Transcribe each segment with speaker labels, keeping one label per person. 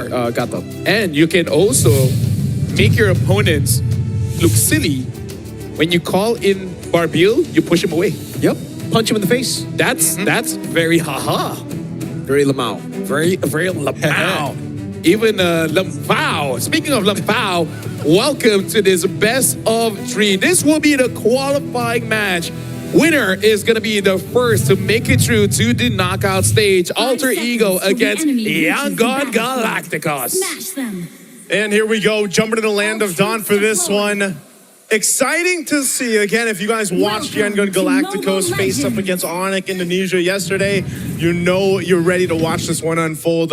Speaker 1: 4.
Speaker 2: Gato.
Speaker 1: And you can also make your opponents look silly. When you call in Barbil, you push him away.
Speaker 2: Yep. Punch him in the face.
Speaker 1: That's very haha.
Speaker 2: Very Lamau.
Speaker 1: Very Lamau. Even Lamau. Speaking of Lamau, welcome to this best of 3. This will be the qualifying match. Winner is going to be the first to make it through to the knockout stage. Alter Ego against Yangon Galacticos.
Speaker 3: Smash them.
Speaker 4: And here we go, jumping to the land of Dawn for this one. Exciting to see. Again, if you guys watched Yangon Galacticos face up against Onyx Indonesia yesterday, you know you're ready to watch this one unfold.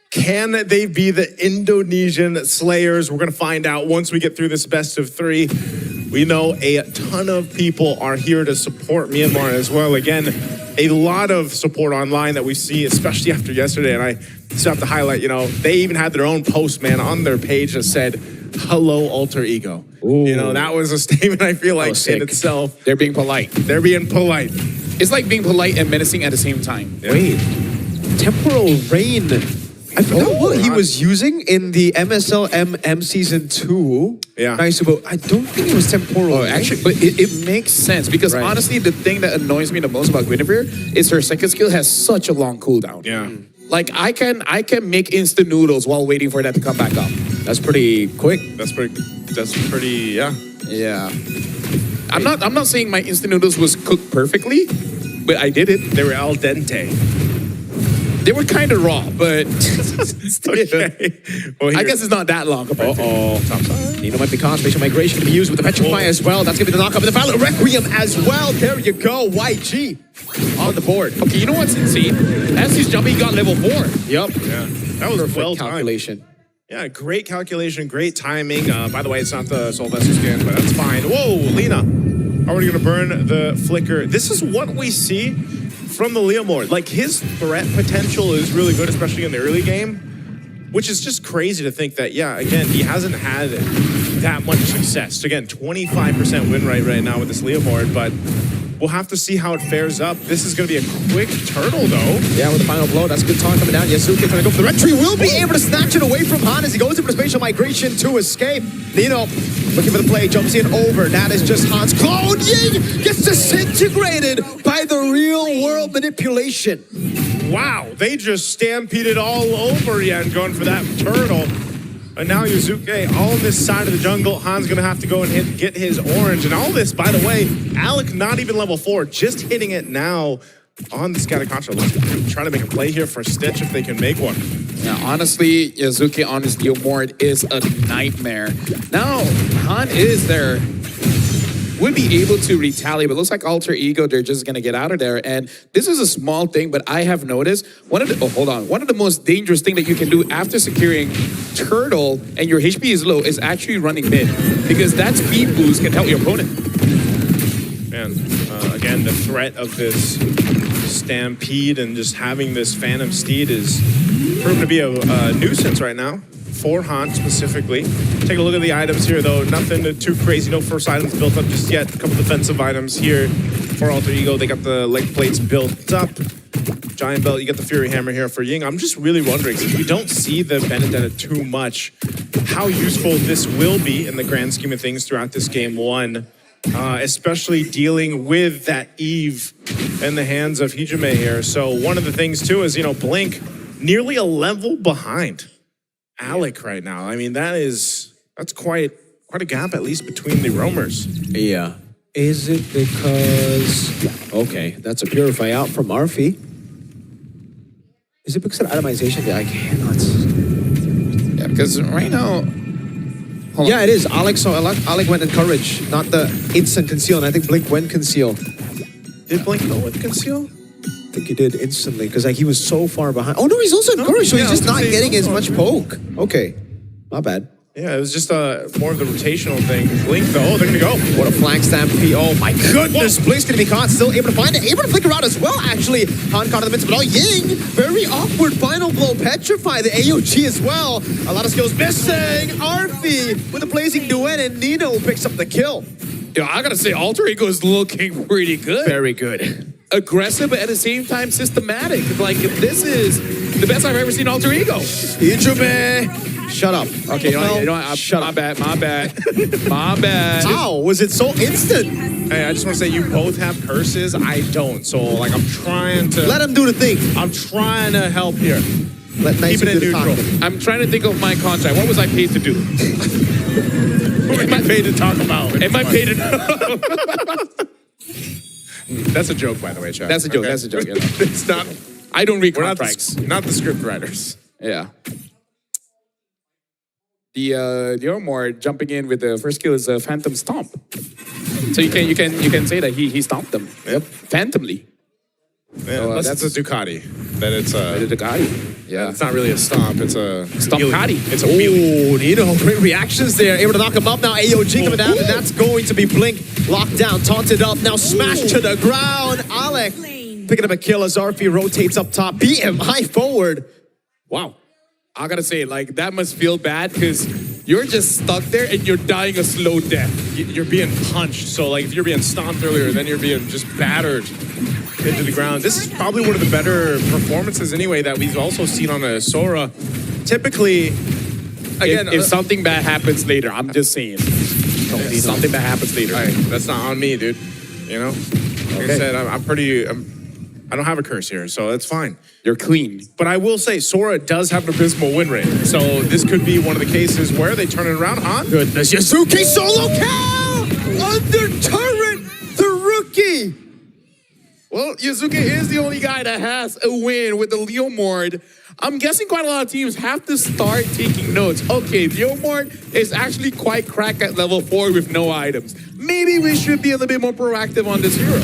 Speaker 4: Can they be the Indonesian Slayers? We're going to find out once we get through this best of 3. We know a ton of people are here to support Myanmar as well. Again, a lot of support online that we see, especially after yesterday. And I just have to highlight, they even had their own post, man, on their page that said, "Hello, Alter Ego."
Speaker 2: Ooh.
Speaker 4: That was a statement I feel like in itself.
Speaker 1: They're being polite.
Speaker 4: They're being polite.
Speaker 1: It's like being polite and menacing at the same time.
Speaker 4: Yeah.
Speaker 2: Wait. Temporal Rain. I forgot what he was using in the MSL MM Season 2.
Speaker 4: Yeah.
Speaker 2: Nice, but I don't think it was Temporal.
Speaker 1: Oh, actually, but it makes sense because honestly, the thing that annoys me the most about Guinevere is her second skill has such a long cooldown.
Speaker 4: Yeah.
Speaker 1: Like I can make instant noodles while waiting for that to come back up.
Speaker 2: That's pretty quick.
Speaker 4: That's pretty, yeah.
Speaker 1: Yeah. I'm not saying my instant noodles was cooked perfectly, but I did it.
Speaker 4: They were al dente.
Speaker 1: They were kind of raw, but
Speaker 4: Okay. Well,
Speaker 1: I guess it's not that long.
Speaker 2: Nino might be caught. Spatial migration can be used with the Petrify as well. That's going to be the knockup in the final Requiem as well. There you go. YG on the board.
Speaker 1: Okay, you know what's insane? As he's jumping, he got level 4.
Speaker 2: Yep.
Speaker 4: Yeah. That was
Speaker 2: Perfect
Speaker 4: well timed.
Speaker 2: calculation.
Speaker 4: Yeah, great calculation, great timing. By the way, it's not the Soul Vessel skin, but that's fine. Whoa, Lena. Already going to burn the flicker. This is what we see from the Leomord. Like, his threat potential is really good, especially in the early game, which is just crazy to think that, yeah, again, he hasn't had that much success. So again, 25% win rate right now with this Leomord, but we'll have to see how it fares up. This is going to be a quick turtle, though.
Speaker 2: Yeah, with the final blow. That's good talk coming down. Yasuke trying to go for the red tree. Will be able to snatch it away from Han as he goes in for the spatial migration to escape. Nino looking for the play. Jumps in over. That is just Han's clone. Ying gets disintegrated by the real world manipulation.
Speaker 4: Wow, they just stampeded all over Yangon for that turtle. And now Yuzuke on this side of the jungle. Han's going to have to go and get his orange. And all this, by the way, Alec not even level 4, just hitting it now on the Scattercontra. Let's try to make a play here for Stitch if they can make one.
Speaker 1: Yeah, honestly, Yuzuki on his Leomord is a nightmare. Now, Han is there. Would be able to retaliate, but looks like Alter Ego, they're just gonna get out of there. And this is a small thing, but I have noticed one of the most dangerous thing that you can do after securing Turtle and your HP is low is actually running mid, because that speed boost can help your opponent.
Speaker 4: And again, the threat of this Stampede and just having this Phantom Steed is proven to be a nuisance right now. For Han specifically. Take a look at the items here, though. Nothing too crazy. No first items built up just yet. A couple defensive items here for Alter Ego. They got the leg plates built up. Giant belt. You get the Fury Hammer here for Ying. I'm just really wondering, since we don't see the Benedetta too much, how useful this will be in the grand scheme of things throughout this game 1. Especially dealing with that Eve in the hands of Hijime here. So one of the things, too, is, Blink nearly a level behind Alec right now. I mean, that's quite a gap, at least between the roamers.
Speaker 2: Yeah. Is it because... Okay, that's a Purify out from Arfi. Is it because of itemization? Yeah, I cannot...
Speaker 1: Yeah, because right now...
Speaker 2: Yeah, it is. Alec went in Courage, not the instant conceal, and I think Blink went conceal.
Speaker 4: Did Blink go with conceal?
Speaker 2: I think he did instantly, because he was so far behind. Oh, no, he's also in Courage, so he's just not getting as much poke. Okay, not bad.
Speaker 4: Yeah, it was just more of the rotational thing. Blink, though, they're going to go.
Speaker 2: What a flank stampede. Oh, my goodness. Blink's going to be caught. Still able to find it. Able to flicker out as well, actually. Han caught in the midst of it all. Ying, very awkward final blow. Petrify the AOG as well. A lot of skills missing. Arfi with a blazing duet, and Nino picks up the kill.
Speaker 1: Yeah, I got to say, Alter Ego is looking pretty good.
Speaker 2: Very good.
Speaker 1: Aggressive, but at the same time systematic. Like, this is the best I've ever seen Alter Ego.
Speaker 2: Hijime, shut up.
Speaker 1: Okay, you know what?
Speaker 2: Shut
Speaker 1: My
Speaker 2: up.
Speaker 1: bad. My bad.
Speaker 2: How was it so instant?
Speaker 4: Hey, I just want to say you both have curses. I don't. So like I'm trying to.
Speaker 2: Let him do the thing.
Speaker 4: I'm trying to help here.
Speaker 2: Let nice
Speaker 4: Keep it
Speaker 2: do
Speaker 4: in
Speaker 2: the
Speaker 4: neutral.
Speaker 2: talking.
Speaker 1: I'm trying to think of my contract. What was I paid to do?
Speaker 4: Who am I paid to talk about?
Speaker 1: Am I paid to?
Speaker 4: That's a joke, by the way, Chad.
Speaker 1: That's a joke.
Speaker 4: Okay?
Speaker 1: That's a joke. Yeah.
Speaker 4: It's not.
Speaker 1: I don't read
Speaker 4: We're not
Speaker 1: contracts.
Speaker 4: not the script writers.
Speaker 1: Yeah. The Leomord jumping in with the first kill is a phantom stomp. So you can say that he stomped them.
Speaker 4: Yep.
Speaker 1: Phantomly.
Speaker 4: Yeah, unless it's a Ducati, then it's
Speaker 1: The guy. Yeah.
Speaker 4: it's not really a stomp. It's a
Speaker 1: Stompati.
Speaker 4: It's a wheelie.
Speaker 2: Oh, Nino, great reactions there. Able to knock him up now. AOG coming down, and that's going to be Blink. Locked down, taunted up, now smashed to the ground. Alec picking up a kill as Arfi rotates up top. BMI forward.
Speaker 1: Wow. I gotta say, like, that must feel bad because you're just stuck there and you're dying a slow death.
Speaker 4: You're being punched. So like if you're being stomped earlier, then you're being just battered into the ground. This is probably one of the better performances anyway that we've also seen on a Sora. Typically, again,
Speaker 1: If something bad happens later, I'm just saying. If something bad happens later.
Speaker 4: hey, that's not on me, dude. You know, like I said, I don't have a curse here, so that's fine.
Speaker 1: You're clean.
Speaker 4: But I will say, Sora does have an abysmal win rate. So this could be one of the cases where they turn it around, huh?
Speaker 2: Goodness, Yasuke solo kill! Under turret, the rookie!
Speaker 1: Well, Yuzuka is the only guy that has a win with the Leomord. I'm guessing quite a lot of teams have to start taking notes. Okay, Leomord is actually quite cracked at level 4 with no items. Maybe we should be a little bit more proactive on this hero.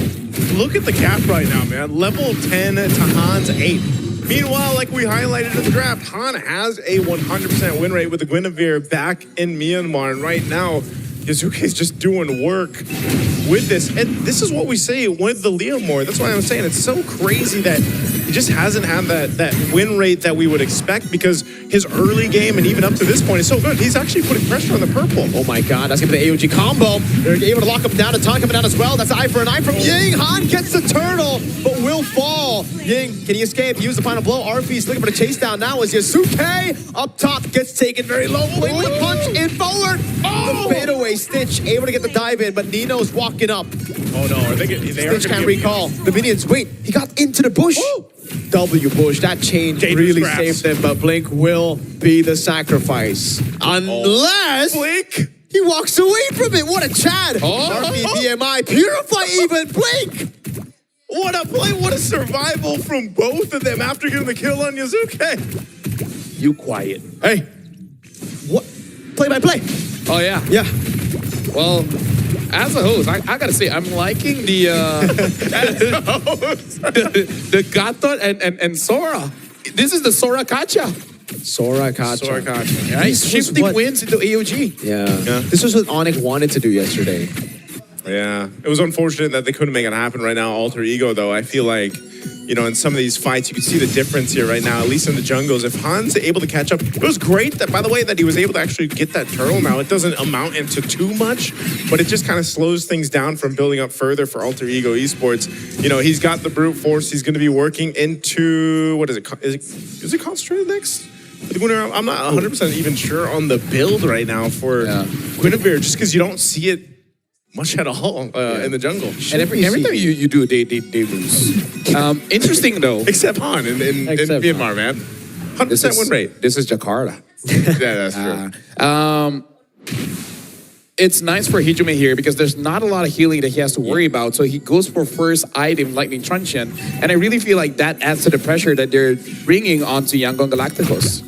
Speaker 4: Look at the gap right now, man. Level 10 to Han's 8. Meanwhile, like we highlighted in the draft, Han has a 100% win rate with the Guinevere back in Myanmar. And right now, Yuzuki's just doing work with this. And this is what we say with the Leomord. That's why I'm saying it's so crazy that he just hasn't had that win rate that we would expect because his early game and even up to this point is so good. He's actually putting pressure on the purple.
Speaker 2: Oh my god, that's gonna be the AOG combo. They're able to lock him down, and Tan coming down as well. That's an eye for an eye from Ying. Han gets the turtle, but will fall. Ying, can he escape? Use the final blow. Arfi's looking for the chase down now as Yasuke up top gets taken very low. Blink with a punch in forward. The fadeaway Stitch able to get the dive in, but Nino's walking up.
Speaker 4: Oh no, I think they are
Speaker 2: Stitch can't recall. The minions, wait, he got into the bush. W push, that change
Speaker 4: Dangerous
Speaker 2: really
Speaker 4: grabs.
Speaker 2: saved them, but Blink will be the sacrifice. Unless
Speaker 4: Blink!
Speaker 2: he walks away from it. What a Chad.
Speaker 1: Oh.
Speaker 2: RP, BMI, Purify even, Blink.
Speaker 4: What a play, what a survival from both of them after getting the kill on Yuzuke.
Speaker 1: You quiet.
Speaker 2: Hey, what? Play by play.
Speaker 1: Oh, yeah.
Speaker 2: Yeah.
Speaker 1: Well, as a host, I gotta say, I'm liking the the Gatot and Sora. This is the Sora Kacha.
Speaker 2: Sora Kacha.
Speaker 4: Sorakachi.
Speaker 1: Right?
Speaker 2: This was
Speaker 1: Shifting
Speaker 2: what-
Speaker 1: wins into AOG.
Speaker 2: Yeah.
Speaker 4: Yeah.
Speaker 2: This was what Onyx wanted to do yesterday.
Speaker 4: Yeah, it was unfortunate that they couldn't make it happen right now. Alter Ego, though, I feel like, you know, in some of these fights, you can see the difference here right now, at least in the jungles. If Han's able to catch up, it was great that, by the way, that he was able to actually get that turtle. Now, it doesn't amount into too much, but it just kind of slows things down from building up further for Alter Ego Esports. You know, he's got the brute force. He's going to be working into, what is it? Is it concentrated next? The winner, I'm not 100% even sure on the build right now for Guinevere, just because you don't see it much at all in the jungle.
Speaker 1: And every time you do, they lose. Interesting though.
Speaker 4: Except Han in
Speaker 2: Except
Speaker 4: Myanmar, man. 100% win rate.
Speaker 1: This is Jakarta.
Speaker 4: Yeah, that's true.
Speaker 1: It's nice for Hijime here because there's not a lot of healing that he has to worry about. So he goes for first item, Lightning Truncheon. And I really feel like that adds to the pressure that they're bringing onto Yangon Galacticos.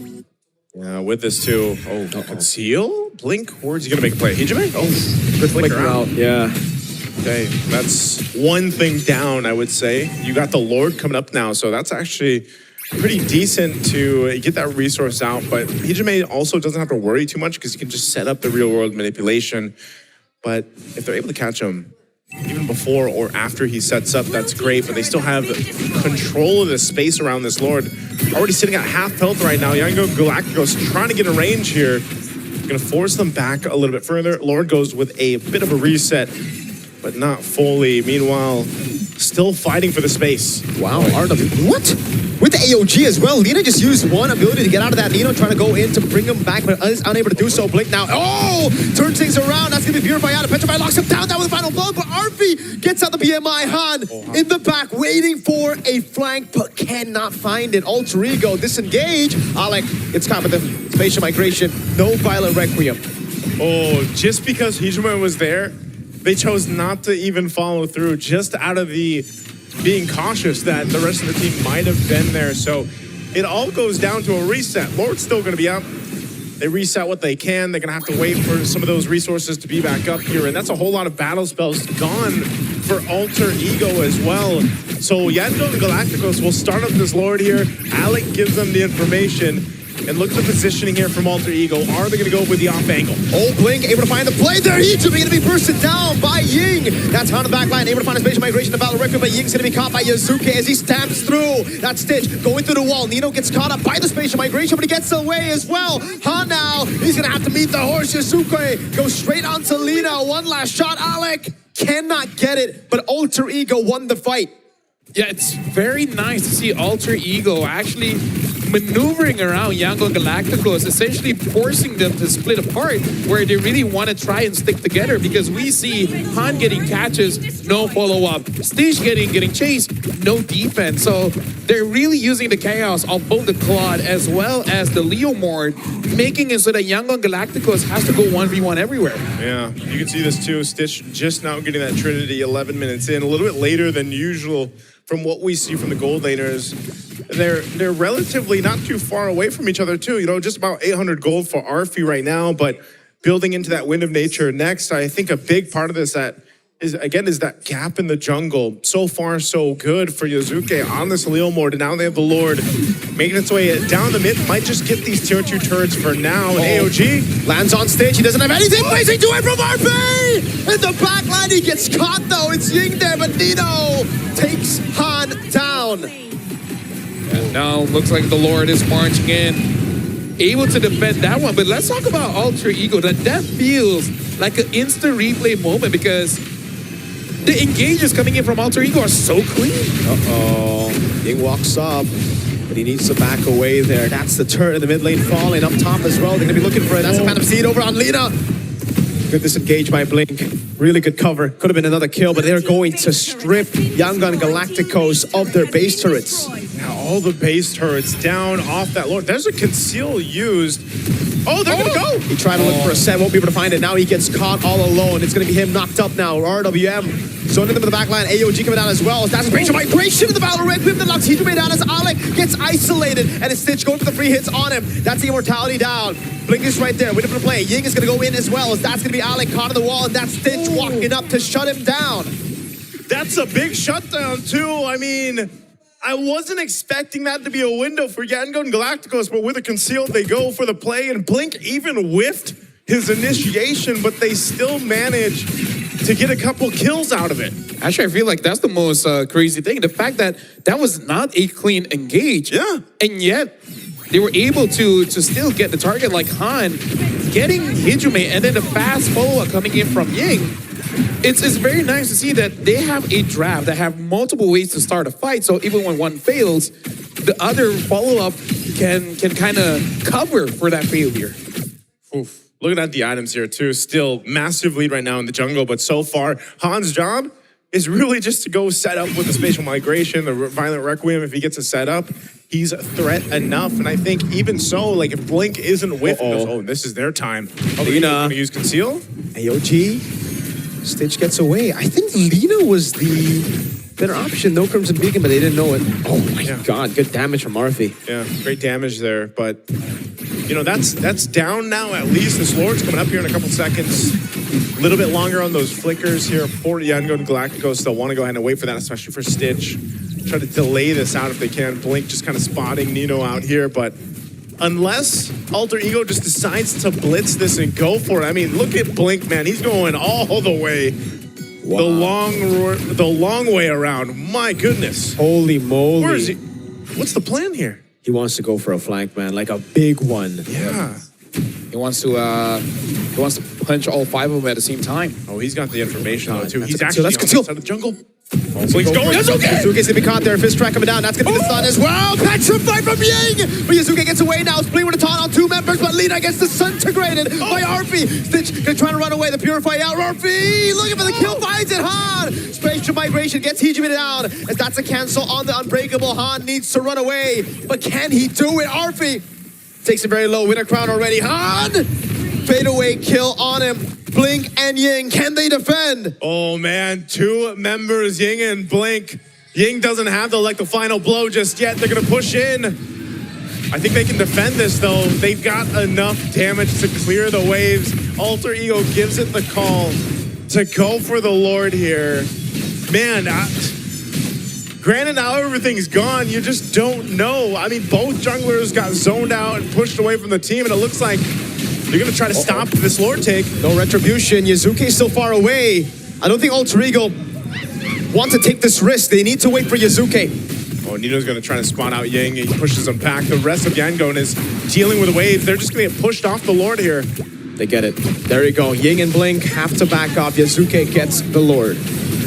Speaker 4: Yeah, with this too. Oh, conceal? Blink? Where's he going to make a play? Hijime? Oh, good flicker out.
Speaker 2: Yeah.
Speaker 4: Okay, that's one thing down, I would say. You got the Lord coming up now, so that's actually pretty decent to get that resource out. But Hijime also doesn't have to worry too much because he can just set up the real world manipulation. But if they're able to catch him even before or after he sets up, that's great. But they still have control of the space around this Lord. Already sitting at half health right now. Yangon Galacticos trying to get a range here. Going to force them back a little bit further. Lord goes with a bit of a reset, but not fully. Meanwhile, still fighting for the space.
Speaker 2: Wow, RW. What? With the AOG as well. Lina just used one ability to get out of that Nino, trying to go in to bring him back, but is unable to do so. Blink now, turns things around. That's going to be purified out. Petrify locks him down with the final blow, but Arfi gets out the BMI. Han in the back, waiting for a flank, but cannot find it. Alter Ego disengage. Alec gets caught with the spatial migration. No Violet Requiem.
Speaker 4: Oh, just because Hijime was there, they chose not to even follow through, just out of the being cautious that the rest of the team might have been there. So it all goes down to a reset. Lord's still going to be up. They reset what they can. They're going to have to wait for some of those resources to be back up here. And that's a whole lot of battle spells gone for Alter Ego as well. So Yangon Galacticos will start up this Lord here. Alec gives them the information. And look at the positioning here from Alter Ego. Are they going to go with the off angle?
Speaker 2: Oh, Blink able to find the play there. Hijime going to be bursted down by Ying. That's on the back line. Able to find a spatial migration to Battle Requiem, but Ying's going to be caught by Yazuke as he stamps through. That Stitch going through the wall. Nino gets caught up by the spatial migration, but he gets away as well. Han now, he's going to have to meet the horse. Yazuke goes straight onto Lina. One last shot. Alec cannot get it, but Alter Ego won the fight.
Speaker 1: Yeah, it's very nice to see Alter Ego actually maneuvering around Yangon Galacticos, essentially forcing them to split apart where they really want to try and stick together, because we see Han getting catches, no follow-up, Stitch getting chased, no defense. So they're really using the chaos of both the Claude as well as the Leo Mord, making it so that Yangon Galacticos has to go 1v1 everywhere.
Speaker 4: Yeah, you can see this too. Stitch just now getting that Trinity 11 minutes in, a little bit later than usual. From what we see from the gold laners, they're relatively not too far away from each other too. You know, just about 800 gold for Arfi right now, but building into that Wind of Nature next, I think a big part of this is that gap in the jungle. So far, so good for Yazuke on this Leo Mord, and now they have the Lord making its way down the mid. Might just get these tier 2 turrets for now. And AOG
Speaker 2: lands on stage. He doesn't have anything. Blazing to it from RP! In the back line, he gets caught though. It's Ying there, but Nino takes Han down.
Speaker 1: And now looks like the Lord is marching in, able to defend that one. But let's talk about Alter Ego. That feels like an instant replay moment, because the engages coming in from Alter Ego are so clean.
Speaker 2: Uh-oh. Ying walks up, but he needs to back away there. That's the turret in the mid lane falling up top as well. They're going to be looking for it. That's a Phantom Seed over on Lina. Good disengage by Blink. Really good cover. Could have been another kill, but they're going to strip Yangon Galacticos of their base turrets.
Speaker 4: Now all the base turrets down off that Lord. There's a conceal used. Oh, they're going to go.
Speaker 2: He tried to look for a set, won't be able to find it. Now he gets caught all alone. It's going to be him knocked up now. RWM zoning them in the back line. AOG coming down as well. That's a spatial migration in the Battle Requiem that knocks Hijime down as Alec gets isolated. And it's Stitch going for the free hits on him. That's the immortality down. Blink is right there, waiting for the play. Ying is going to go in as well. As that's going to be Alec caught on the wall. And that's Stitch walking up to shut him down.
Speaker 4: That's a big shutdown too. I mean, I wasn't expecting that to be a window for Yangon Galacticos, but with a concealed, they go for the play, and Blink even whiffed his initiation, but they still managed to get a couple kills out of it.
Speaker 1: Actually, I feel like that's the most crazy thing. The fact that that was not a clean engage.
Speaker 4: Yeah.
Speaker 1: And yet, they were able to still get the target, like Han getting Hijime, and then the fast follow-up coming in from Ying. It's very nice to see that they have a draft that have multiple ways to start a fight. So even when one fails, the other follow-up can kind of cover for that failure.
Speaker 4: Oof. Looking at the items here too, still massive lead right now in the jungle, but so far, Han's job is really just to go set up with the spatial migration, the Violent Requiem. If he gets a setup, he's a threat enough. And I think even so, like if Blink isn't with this is their time. Lina going to use Conceal.
Speaker 2: AOG. Stitch gets away. I think Lina was the better option. No Crimson Beacon, but they didn't know it. Oh my God, good damage from Arfi.
Speaker 4: Yeah, great damage there. But, you know, that's down now at least. This Lord's coming up here in a couple seconds. A little bit longer on those flickers here for Yangon Galacticos. They'll want to go ahead and wait for that, especially for Stitch. Try to delay this out if they can. Blink just kind of spotting Nino out here, but unless Alter Ego just decides to blitz this and go for it. I mean, look at Blink, man. He's going all the way. Wow. The long way around. My goodness.
Speaker 2: Holy moly.
Speaker 4: Where is he? What's the plan here?
Speaker 2: He wants to go for a flank, man, like a big one.
Speaker 4: Yeah.
Speaker 1: He wants to punch all 5 of them at the same time.
Speaker 4: Oh, he's got the information though too. He's
Speaker 2: actually
Speaker 4: actually on the
Speaker 2: conceal.
Speaker 4: side of the jungle. Blink's going.
Speaker 2: That's okay. Yazuke's gonna be caught there. Fist track coming down. That's gonna be the stun as well. Petrified from Ying. But Yazuke gets away now. Spleen with a taunt on 2 members, but Lina gets disintegrated by Arfi. Stitch gonna try to run away. The Purify out. Arfi looking for the kill. Finds it. Han. Spatial migration gets Hijime down. As that's a cancel on the Unbreakable. Han needs to run away. But can he do it? Arfi takes it very low. Winner crown already. Han. Fadeaway kill on him. Blink and Ying, can they defend?
Speaker 4: Oh man, 2 members, Ying and Blink. Ying doesn't have the final blow just yet. They're gonna push in. I think they can defend this though. They've got enough damage to clear the waves. Alter Ego gives it the call to go for the Lord here. Man, granted now everything's gone, you just don't know. I mean, both junglers got zoned out and pushed away from the team, and it looks like they're gonna try to stop this Lord take.
Speaker 2: No retribution. Yazuke's still far away. I don't think Alter Ego want to take this risk. They need to wait for Yazuke.
Speaker 4: Oh, Nino's gonna try to spawn out Ying. He pushes him back. The rest of Yangon is dealing with the waves. They're just gonna get pushed off the Lord here.
Speaker 2: They get it. There you go. Ying and Blink have to back off. Yazuke gets the Lord.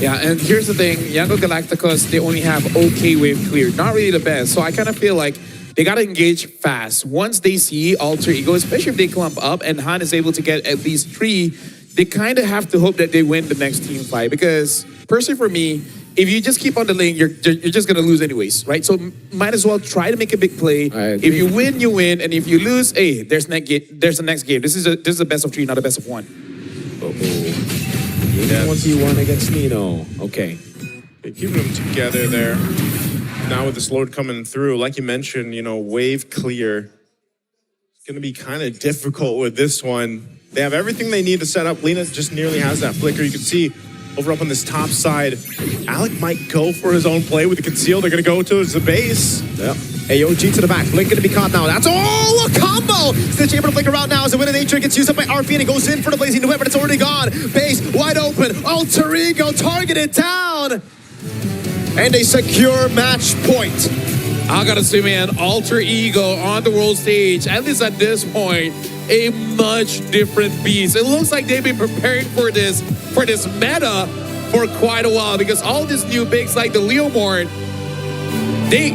Speaker 1: Yeah, and here's the thing. Yangon Galacticos, they only have okay wave clear. Not really the best. So I kind of feel like they got to engage fast. Once they see Alter Ego, especially if they clump up and Han is able to get at least 3, they kind of have to hope that they win the next team fight. Because personally for me, if you just keep on the lane, you're just going to lose anyways, right? So might as well try to make a big play. If you win, you win. And if you lose, hey, there's the next game. This is a best of 3, not a best of 1.
Speaker 2: Yes. 1v1 against Nino. Okay.
Speaker 4: They're keeping them together there. Now with this Lord coming through, like you mentioned, wave clear. It's going to be kind of difficult with this one. They have everything they need to set up. Lina just nearly has that flicker. You can see over up on this top side, Alec might go for his own play with the conceal. They're going to go towards the base.
Speaker 2: Yep. AOG to the back. Blink going to be caught now. That's all a combo. Stitch able to flick around now as the Wind of Nature gets used up by RP and it goes in for the Blazing Whip, but it's already gone. Base wide open. Alter Ego targeted down. And a secure match point.
Speaker 1: I gotta say, man, Alter Ego on the world stage, at least at this point, a much different beast. It looks like they've been preparing for this meta for quite a while because all these new bigs like the Leomord, they